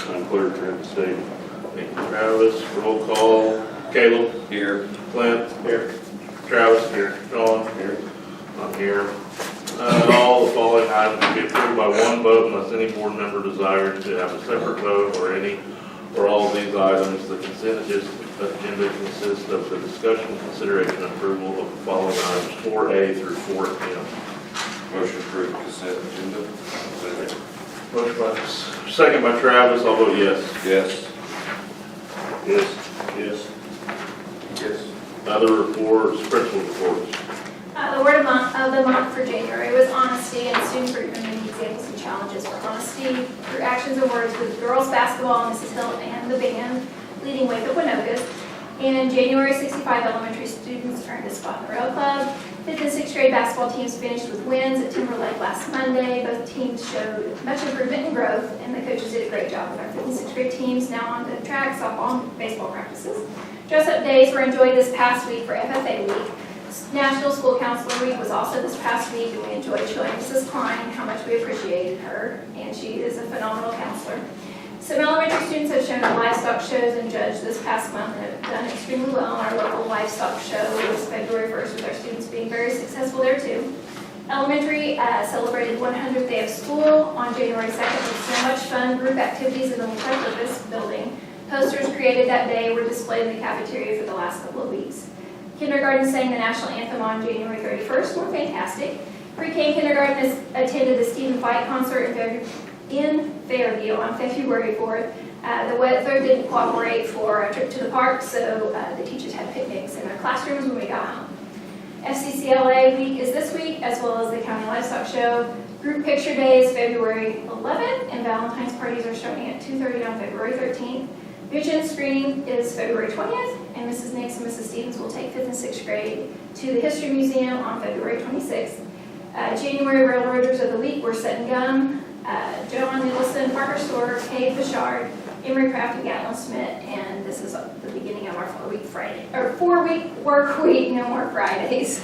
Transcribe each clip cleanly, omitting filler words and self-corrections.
I'm clerk to have the state. Thank you, Travis. Roll call. Caleb. Here. Clint. Here. Travis. Here. Sean. Here. I'm here. All the following items will be approved by one vote unless any board member desires to have a separate vote or any or all of these items. The consent agenda consists of the discussion, consideration, and approval of the following items 4A through 4M. Motion approved consent agenda. Second. Motion second by Travis. I'll vote yes. Yes. Yes. Yes. Yes. Other reports, principal reports. The word of the month for January was honesty, and students were given many examples and challenges for honesty through actions and words with girls basketball, Mrs. Hill, and the band leading Waynoka School. And in January, 65 elementary students earned a spot in the Rail Club. 5th and 6th grade basketball teams finished with wins at Timberlake last Monday. Both teams showed much improvement and growth, and the coaches did a great job with our 5th and 6th grade teams. Now on to track, softball, and baseball practices. Dress-up days were enjoyed this past week for FFA Week. National School Counselor Week was also this past week, and we enjoyed showing Mrs. Klein how much we appreciated her, and she is a phenomenal counselor. Some elementary students have shown at livestock shows and judged this past month and have done extremely well. Our local livestock show was February 1st, with our students being very successful there too. Elementary celebrated 100th day of school on January 2nd with so much fun, group activities in the multi-purpose building. Posters created that day were displayed in the cafeteria for the last couple of weeks. Kindergarten sang the national anthem on January 31st were fantastic. Pre-K and kindergarten attended the Stephen Fight concert in Fairview on February 4th. The weather didn't cooperate for a trip to the park, so the teachers had picnics in their classrooms when we got home. FCCLA week is this week, as well as the County Livestock Show. Group Picture Day is February 11th, and Valentine's parties are starting at 2:30 on February 13th. Vision screening is February 20th, and Mrs. Nix and Mrs. Stevens will take 5th and 6th grade to the History Museum on February 26th. January Railroaders of the Week were Sutton Gum, Joan Nicholson, Parker Store, Kay Bouchard, Emery Craft, and Gatlin Smith, and this is the beginning of our 4-week work week, no more Fridays.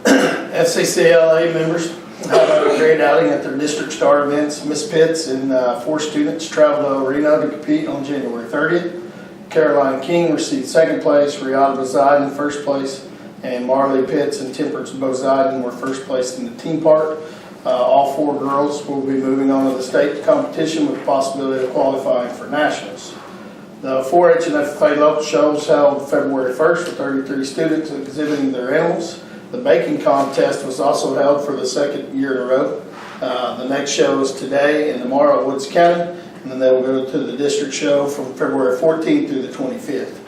FCCLA members had a great outing at their district star events. Miss Pitts and 4 students traveled to Reno to compete on January 30th. Caroline King received 2nd place, Rihanna Boziden 1st place, and Marley Pitts and Temperance Boziden were 1st place in the team part. All 4 girls will be moving on to the state competition with the possibility of qualifying for nationals. The 4-H and FFA local shows held February 1st with 33 students exhibiting their animals. The baking contest was also held for the 2nd year in a row. The next show is today and tomorrow at Woods County, and then they will go to the district show from February 14th through the 25th.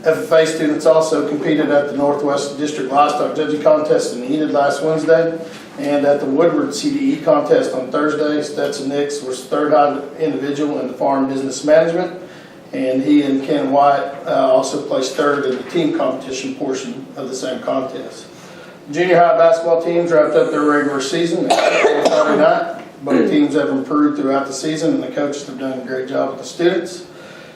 FFA students also competed at the Northwest District Livestock Judging Contest in Enid last Wednesday, and at the Woodward CDE contest on Thursday. Stetson Nix was 3rd individual in the farm business management, and he and Ken White also placed 3rd in the team competition portion of the same contest. Junior high basketball teams wrapped up their regular season on Friday night. Both teams have improved throughout the season, and the coaches have done a great job with the students.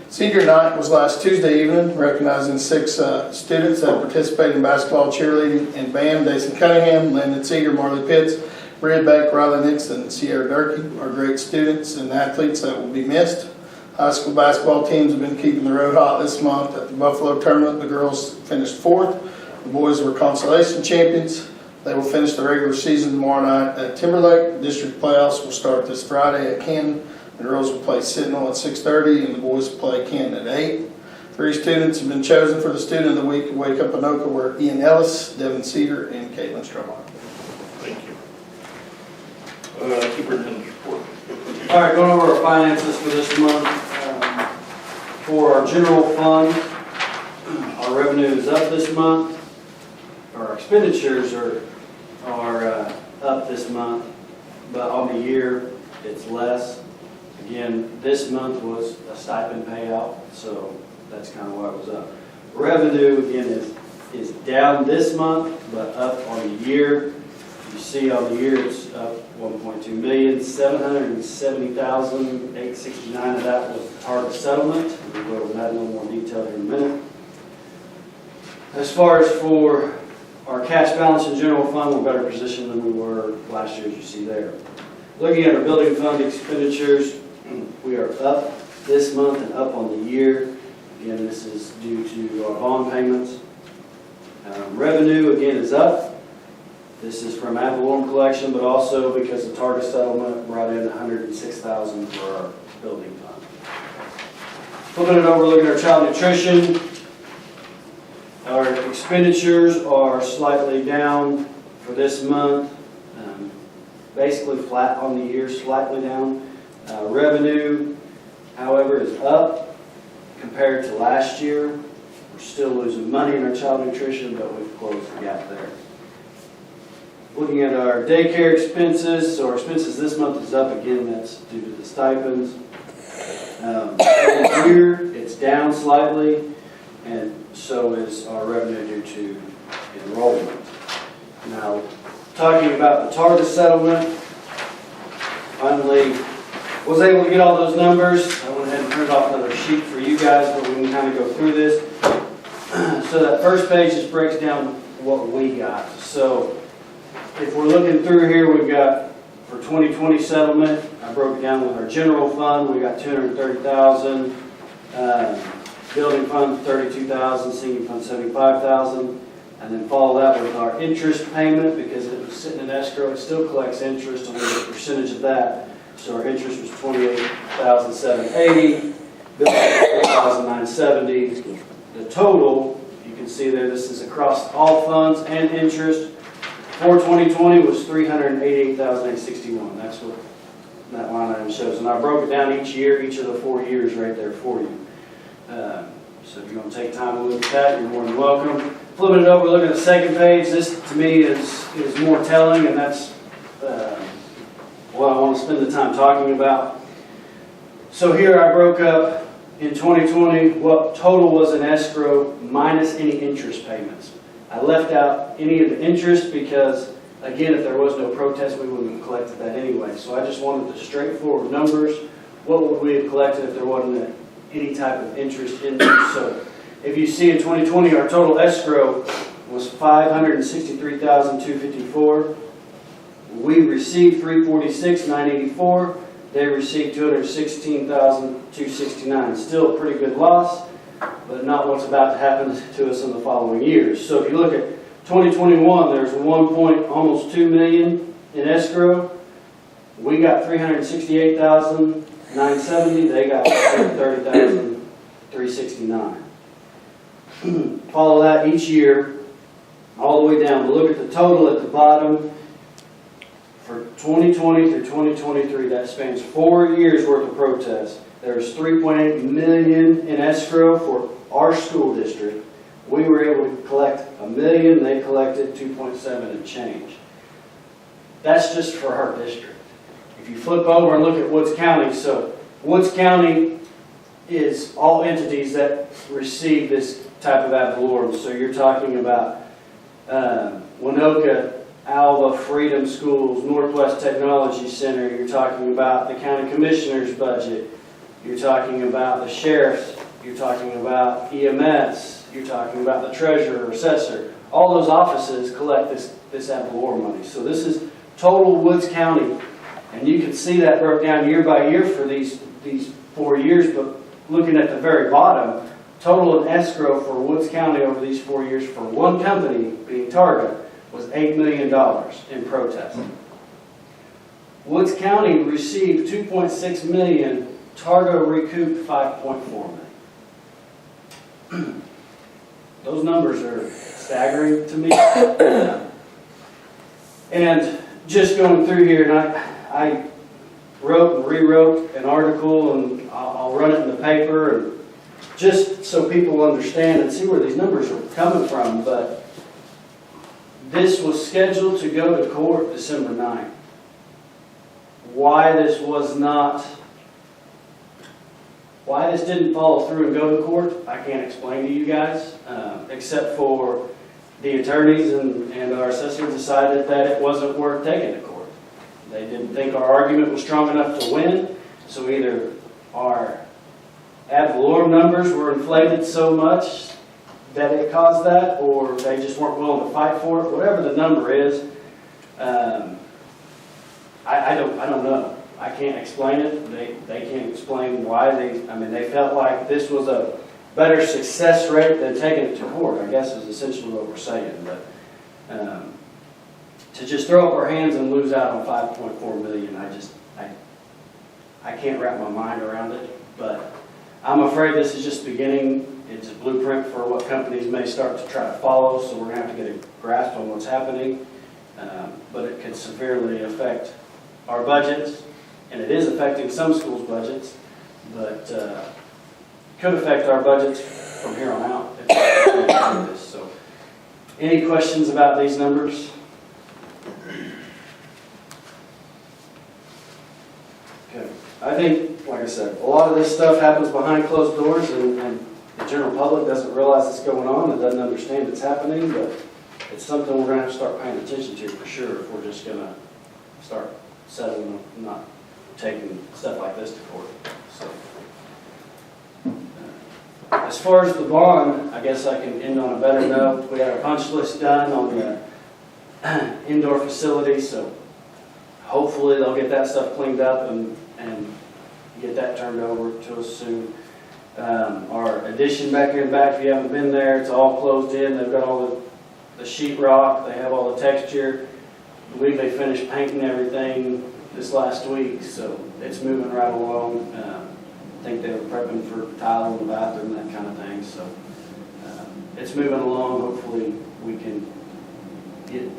Senior night was last Tuesday evening, recognizing 6 students that participated in basketball, cheerleading, and band. Dason Cunningham, Landon Seeger, Marley Pitts, Red Beck, Riley Nixon, and Sierra Durkee are great students and athletes that will be missed. High school basketball teams have been keeping the road hot this month. At the Buffalo tournament, the girls finished 4th. The boys were consolation champions. They will finish the regular season tomorrow night at Timberlake. The district playoffs will start this Friday at Canton. The girls will play Sentinel at 6:30, and the boys will play Canton at 8. 3 students have been chosen for the Student of the Week at Waynoka were Ian Ellis, Devin Cedar, and Caitlin Stromar. Thank you. Superintendent's report. All right, going over our finances for this month. For our general fund, our revenue is up this month. Our expenditures are up this month, but on the year it's less. Again, this month was a stipend payout, so that's kind of why it was up. Revenue again is down this month, but up on the year. You see on the year it's up 1.2 million, 770,869 of that was the target settlement. We'll go over that in a little more detail here in a minute. As far as for our cash balance in general fund, we're better positioned than we were last year, as you see there. Looking at our building fund expenditures, We are up this month and up on the year. Again, this is due to our bond payments. Revenue, again, is up. This is from ad valorem collection, but also because the Targa settlement brought in $106,000 for our building fund. Flipping it over, looking at our child nutrition. Our expenditures are slightly down for this month. Basically flat on the year, slightly down. Revenue, however, is up compared to last year. We're still losing money in our child nutrition, but we've closed the gap there. Looking at our daycare expenses, so our expenses this month is up again, that's due to the stipends. This year, it's down slightly, and so is our revenue due to enrollment. Now, talking about the Targa settlement, finally was able to get all those numbers. I went ahead and printed off another sheet for you guys, but we can kind of go through this. So that first page just breaks down what we got. So if we're looking through here, we've got for 2020 settlement, I broke it down with our general fund, we got $230,000, building fund $32,000, senior fund $75,000, and then follow that with our interest payment because it was sitting in escrow. It still collects interest on the percentage of that. So our interest was $28,780, building $4,970. The total, you can see there, this is across all funds and interest. For 2020 was $388,861. That's what that line item shows. And I broke it down each year, each of the 4 years right there for you. So if you're going to take time to look at that, you're more than welcome. Flipping it over, looking at the second page, this to me is more telling, and that's what I want to spend the time talking about. So here I broke up in 2020 what total was in escrow minus any interest payments. I left out any of the interest because, again, if there was no protest, we wouldn't have collected that anyway. So I just wanted the straightforward numbers. What would we have collected if there wasn't any type of interest in there? So if you see in 2020, our total escrow was $563,254. We received $346,984. They received $216,269. Still a pretty good loss, but not what's about to happen to us in the following years. So if you look at 2021, there's almost $2 million in escrow. We got $368,970. They got $30,369. Follow that each year, all the way down. But look at the total at the bottom. For 2020 through 2023, that spans 4 years worth of protests. There's $3.8 million in escrow for our school district. We were able to collect $1 million. They collected 2.7 and change. That's just for our district. If you flip over and look at Woods County, so Woods County is all entities that receive this type of ad valorem. So you're talking about Waynoka, Alva, Freedom Schools, Northwest Technology Center. You're talking about the county commissioner's budget. You're talking about the sheriff's. You're talking about EMS. You're talking about the treasurer, assessor. All those offices collect this ad valorem money. So this is total Woods County. And you can see that broke down year by year for these 4 years. But looking at the very bottom, total in escrow for Woods County over these 4 years for one company, being Targa, was $8 million in protest. Woods County received $2.6 million. Targa recouped $5.4 million. Those numbers are staggering to me. And just going through here, and I wrote and rewrote an article, and I'll run it in the paper, and just so people understand and see where these numbers are coming from. But this was scheduled to go to court December 9th. Why this didn't follow through and go to court, I can't explain to you guys, except for the attorneys and our assessor decided that it wasn't worth taking to court. They didn't think our argument was strong enough to win, so either our ad valorem numbers were inflated so much that it caused that, or they just weren't willing to fight for it. Whatever the number is, I don't know. I can't explain it. They can't explain why they felt like this was a better success rate than taking it to court, I guess is essentially what we're saying. But to just throw up our hands and lose out on 5.4 million, I can't wrap my mind around it. But I'm afraid this is just beginning. It's a blueprint for what companies may start to try to follow, so we're going to have to get a grasp on what's happening. But it could severely affect our budgets, and it is affecting some schools' budgets, but could affect our budgets from here on out if we continue to do this. So, any questions about these numbers? Okay. I think, like I said, a lot of this stuff happens behind closed doors, and the general public doesn't realize it's going on and doesn't understand it's happening, but it's something we're going to have to start paying attention to for sure if we're just going to start settling, not taking stuff like this to court. So, as far as the bond, I guess I can end on a better note. We had a punch list done on the indoor facility, so hopefully they'll get that stuff cleaned up and get that turned over to us soon. Our addition back here in the back, if you haven't been there, it's all closed in. They've got all the sheetrock, they have all the texture. I believe they finished painting everything this last week, so it's moving right along. I think they were prepping for tile in the bathroom, that kind of thing. So it's moving along. Hopefully we can get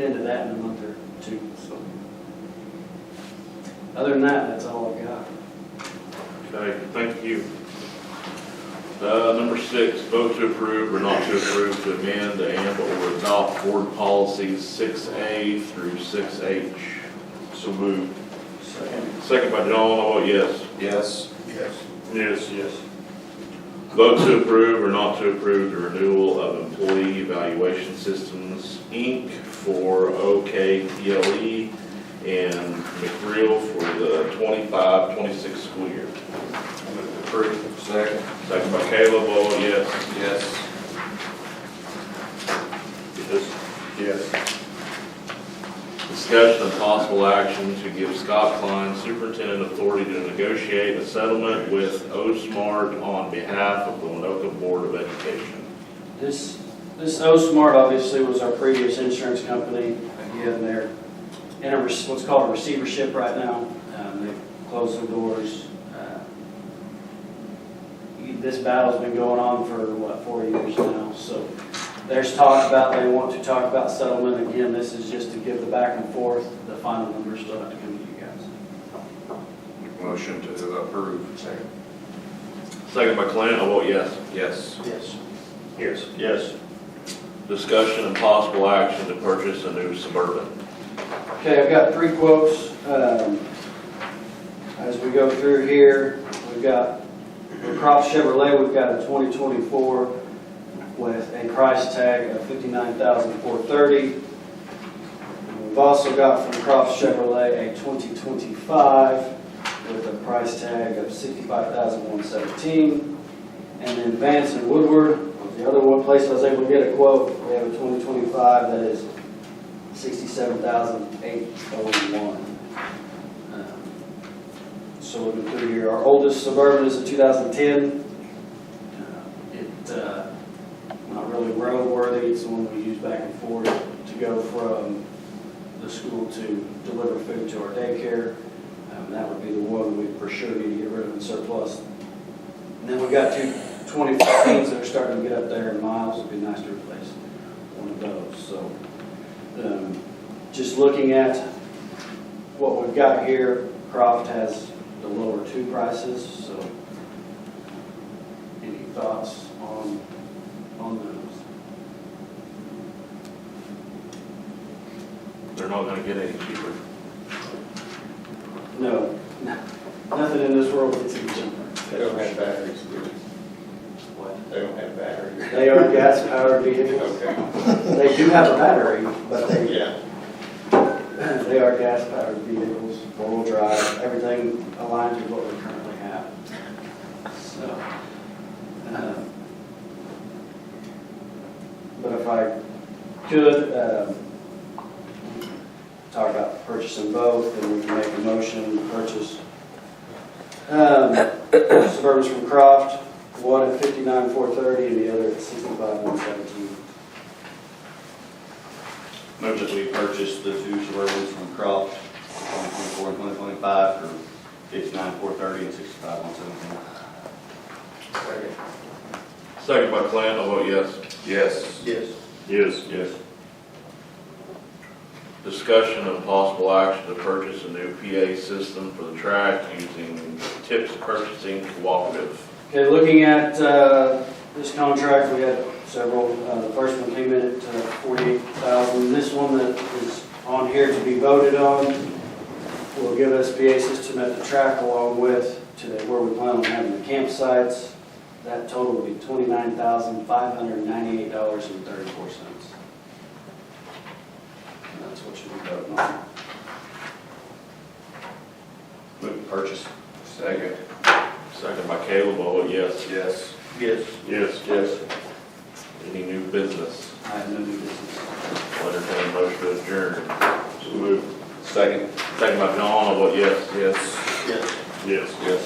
into that in a month or two. So other than that, that's all I've got. Okay, thank you. Number 6, vote to approve or not to approve to amend and or adopt board policies 6A through 6H. So moved. Second by John, all vote yes. Yes. Yes. Yes. Yes. Vote to approve or not to approve the renewal of Employee Evaluation Systems, Inc. for OKPLE and McReal for the 25-26 school year. Approved. Second. Second by Caleb, all vote yes. Yes. Yes. Discussion and possible action to give Scott Klein superintendent authority to negotiate a settlement with OSmart on behalf of the Waynoka Board of Education. This OSmart obviously was our previous insurance company. Again, they're in what's called a receivership right now. They've closed their doors. This battle's been going on for, 4 years now. So there's talk about, they want to talk about settlement. Again, this is just to give the back and forth. The final numbers still have to come to you guys. Motion to approve. Second. Second by Clint, I vote yes. Yes. Yes. Yes. Yes. Discussion and possible action to purchase a new Suburban. Okay, I've got 3 quotes. As we go through here, we've got for Croft Chevrolet, we've got a 2024 with a price tag of $59,430. We've also got from Croft Chevrolet a 2025 with a price tag of $65,117. And then Vance and Woodward, the other one place I was able to get a quote, we have a 2025 that is $67,801. So we'll go through here. Our oldest Suburban is a 2010. Not really roadworthy. It's the one we use back and forth to go from the school to deliver food to our daycare. That would be the one we for sure need to get rid of in surplus. And then we've got 2 2015s that are starting to get up there in miles. It'd be nice to replace one of those. So just looking at what we've got here, Croft has the lower 2 prices. So any thoughts on those? They're not going to get any cheaper. No, nothing in this world gets any cheaper. They don't have batteries, do they? What? They don't have batteries. They are gas-powered vehicles. Okay. They do have a battery, but Yeah. they are gas-powered vehicles, 4-wheel drive, everything aligns with what we currently have. So, but if I could talk about purchase them both, then we can make a motion to purchase Suburbans from Croft, one at $59,430 and the other at $65,117. Move that we purchase the two Suburbans from Croft, 2024 and 2025 for $59,430 and $65,117. Second. Second by Clint, I'll vote yes. Yes. Yes. Yes. Yes. Discussion of possible action to purchase a new PA system for the track using Tips Purchasing Cooperative. Okay, looking at this contract, we had several. The first one came in at $48,000. This one that is on here to be voted on will give us PA system at the track along with where we plan on having the campsites. That total will be $29,598.34. And that's what you'll be voting on. Move to purchase. Second. Second by Caleb, I'll vote yes. Yes. Yes. Yes. Yes. Any new business? I have no new business. I'll entertain a motion to adjourn. So moved. Second. Second by John, I'll vote yes. Yes. Yes. Yes. Yes.